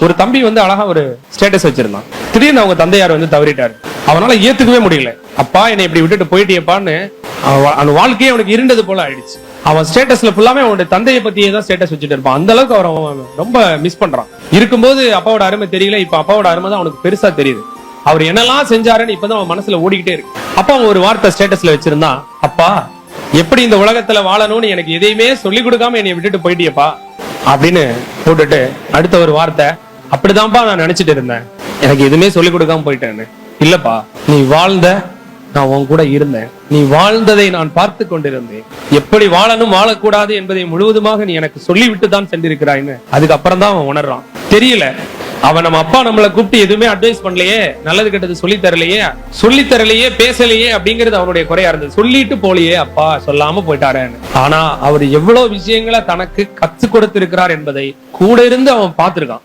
ஒரு தம்பி வந்து அழகா ஒரு ஸ்டேட்டஸ் வச்சிருந்தான். திடீர்னு அவங்க தந்தையார் வந்து தவறிட்டாரு. அவனால ஏத்துக்கவே முடியல. அப்பா என்னை இப்படி விட்டுட்டு போயிட்டியப்பான்னு அந்த வாழ்க்கையே அவனுக்கு இருண்டது போல ஆயிடுச்சு. அவன் ஸ்டேட்டஸ்ல ஃபுல்லாமே அவனுடைய தந்தையை பத்தியே தான் ஸ்டேட்டஸ் வச்சுட்டு இருப்பான். அந்த அளவுக்கு அவன் ரொம்ப மிஸ் பண்றான். இருக்கும்போது அப்பாவோட அருமை தெரியல, இப்ப அப்பாவோட அருமை தான் அவனுக்கு பெருசா தெரியுது. அவர் என்னெல்லாம் செஞ்சாருன்னு இப்பதான் அவன் மனசுல ஓடிக்கிட்டே இருக்கு. அப்பா ஒரு வார்த்தை ஸ்டேட்டஸ்ல வச்சிருந்தான், அப்பா எப்படி இந்த உலகத்துல வாழணும்னு எனக்கு எதையுமே சொல்லி கொடுக்காம என்னை விட்டுட்டு போயிட்டியப்பா அப்படின்னு போட்டுட்டு அடுத்த ஒரு வார்த்தை, அப்படிதான்ப்பா நான் நினைச்சிட்டு இருந்தேன், எனக்கு எதுவுமே சொல்லி கொடுக்காம போயிட்டேன்னு. இல்லப்பா, நீ வாழ்ந்த, நான் உன் கூட இருந்தேன், நீ வாழ்ந்ததை நான் பார்த்து கொண்டிருந்தேன், எப்படி வாழணும் வாழக்கூடாது என்பதை முழுவதுமாக நீ எனக்கு சொல்லிவிட்டு தான் சென்றிருக்கிறாய்ன்னு அதுக்கப்புறம் தான் அவன் உணர்றான். தெரியல, அவன் நம்ம அப்பா நம்மளை கூப்பிட்டு எதுவுமே அட்வைஸ் பண்ணலையே, நல்லது கெட்டது சொல்லி தரலையே, பேசலையே அப்படிங்கிறது அவனுடைய குறையா இருந்தது. சொல்லிட்டு போலியே அப்பா, சொல்லாம போயிட்டாரேன்னு. ஆனா அவர் எவ்வளவு விஷயங்களை தனக்கு கத்து கொடுத்திருக்கிறார் என்பதை கூட இருந்து அவன் பார்த்திருக்கான்.